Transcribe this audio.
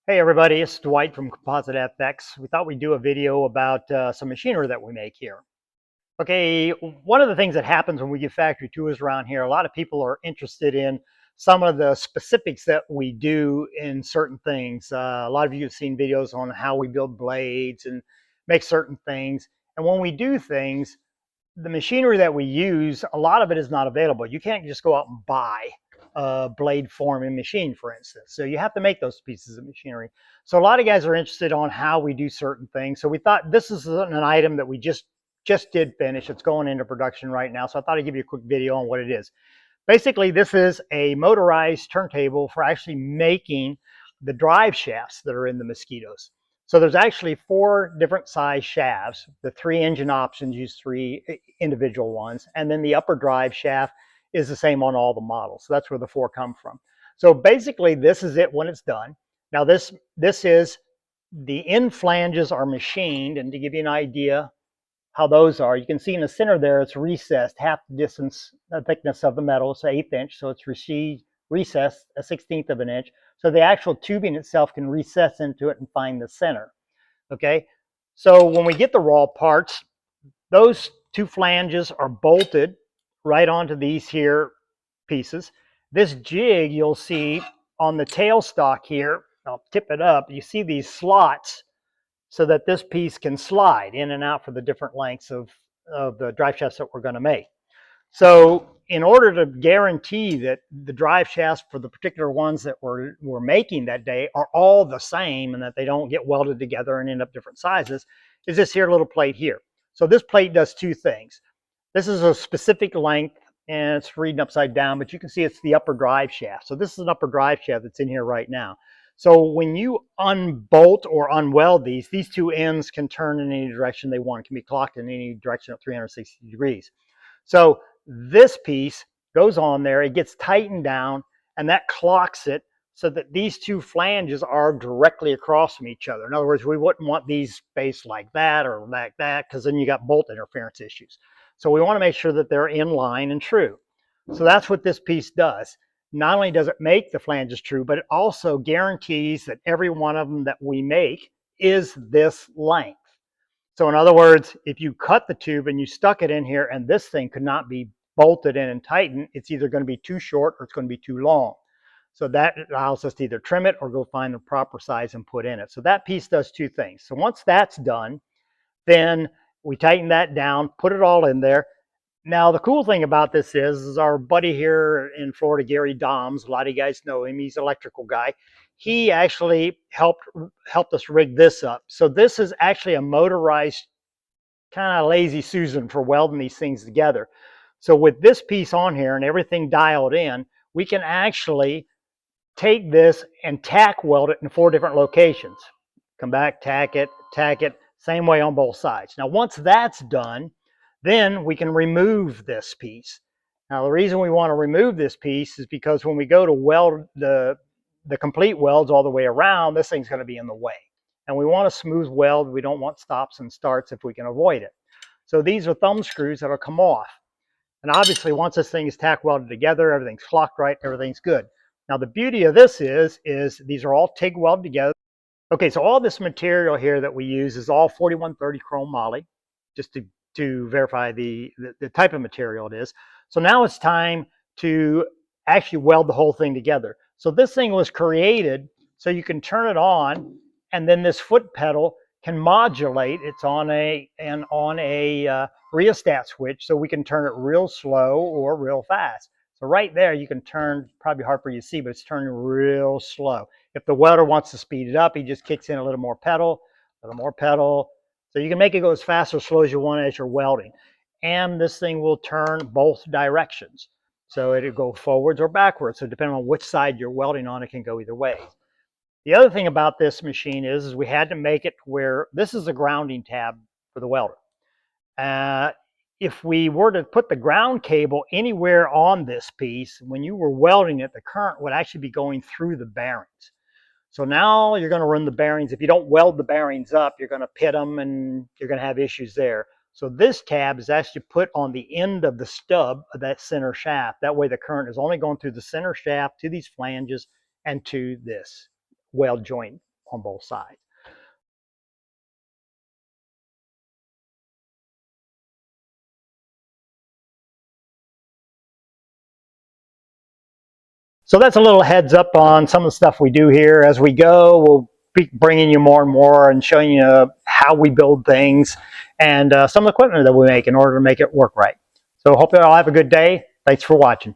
Hey everybody, it's Dwight from Composite FX. We thought we'd do a video about some machinery that we make here. Okay, one of the things that happens when we get factory tours around here, a lot of people are interested in some of the specifics that we do in certain things. A lot of you have seen videos on how we build blades and make certain things. And when we do things, the machinery that we use, a lot of it is not available. You can't just go out and buy a blade forming machine, for instance. So you have to make those pieces of machinery. So a lot of guys are interested on how we do certain things. So we thought this is an item that we just did finish. It's going into production right now. So I thought I'd give you a quick video on what it is. Basically, this is a motorized turntable for actually making the drive shafts that are in the Mosquitoes. So there's actually 4 different size shafts. The 3 engine options use 3 individual ones. And then the upper drive shaft is the same on all the models. So that's where the 4 come from. So basically, this is it when it's done. Now this is the end flanges are machined. And to give you an idea how those are, you can see in the center there, it's recessed half the distance, the thickness of the metal. It's 1/8 inch. So it's recessed 1/16 of an inch. So the actual tubing itself can recess into it and find the center. Okay, so when we get the raw parts, those 2 flanges are bolted right onto these here pieces. This jig you'll see on the tailstock here, I'll tip it up, you see these slots so that this piece can slide in and out for the different lengths of the drive shafts that we're going to make. So in order to guarantee that the drive shafts for the particular ones that we're making that day are all the same and that they don't get welded together and end up different sizes, is this here little plate here. So this plate does 2 things. This is a specific length and it's reading upside down, but you can see it's the upper drive shaft. So this is an upper drive shaft that's in here right now. So when you unbolt or unweld these 2 ends can turn in any direction they want. It can be clocked in any direction at 360 degrees. So this piece goes on there, it gets tightened down, and that clocks it so that these 2 flanges are directly across from each other. In other words, we wouldn't want these spaced like that or like that, because then you got bolt interference issues. So we want to make sure that they're in line and true. So that's what this piece does. Not only does it make the flanges true, but it also guarantees that every one of them that we make is this length. So in other words, if you cut the tube and you stuck it in here and this thing could not be bolted in and tightened, it's either going to be too short or it's going to be too long. So that allows us to either trim it or go find the proper size and put in it. So that piece does 2 things. So once that's done, then we tighten that down, put it all in there. Now, the cool thing about this is our buddy here in Florida, Gary Doms, a lot of you guys know him, he's an electrical guy. He actually helped us rig this up. So this is actually a motorized kind of lazy Susan for welding these things together. So with this piece on here and everything dialed in, we can actually take this and tack weld it in 4 different locations. Come back, tack it, same way on both sides. Now, once that's done, then we can remove this piece. Now, the reason we want to remove this piece is because when we go to weld the complete welds all the way around, this thing's going to be in the way. And we want a smooth weld. We don't want stops and starts if we can avoid it. So these are thumb screws that'll come off. And obviously, once this thing is tack welded together, everything's clocked right, everything's good. Now, the beauty of this is these are all TIG welded together. Okay, so all this material here that we use is all 4130 chrome moly, just to verify the type of material it is. So now it's time to actually weld the whole thing together. So this thing was created so you can turn it on, and then this foot pedal can modulate. It's on a rheostat switch, so we can turn it real slow or real fast. So right there, you can turn, probably hard for you to see, but it's turning real slow. If the welder wants to speed it up, he just kicks in a little more pedal, a little more pedal. So you can make it go as fast or slow as you want as you're welding. And this thing will turn both directions. So it'll go forwards or backwards. So depending on which side you're welding on, it can go either way. The other thing about this machine is we had to make it where this is a grounding tab for the welder. If we were to put the ground cable anywhere on this piece, when you were welding it, the current would actually be going through the bearings. So now you're going to run the bearings. If you don't weld the bearings up, you're going to pit them and you're going to have issues there. So this tab is actually put on the end of the stub of that center shaft. That way the current is only going through the center shaft to these flanges and to this weld joint on both sides. So that's a little heads up on some of the stuff we do here. As we go, we'll be bringing you more and more and showing you how we build things and some of the equipment that we make in order to make it work right. So hope you all have a good day. Thanks for watching.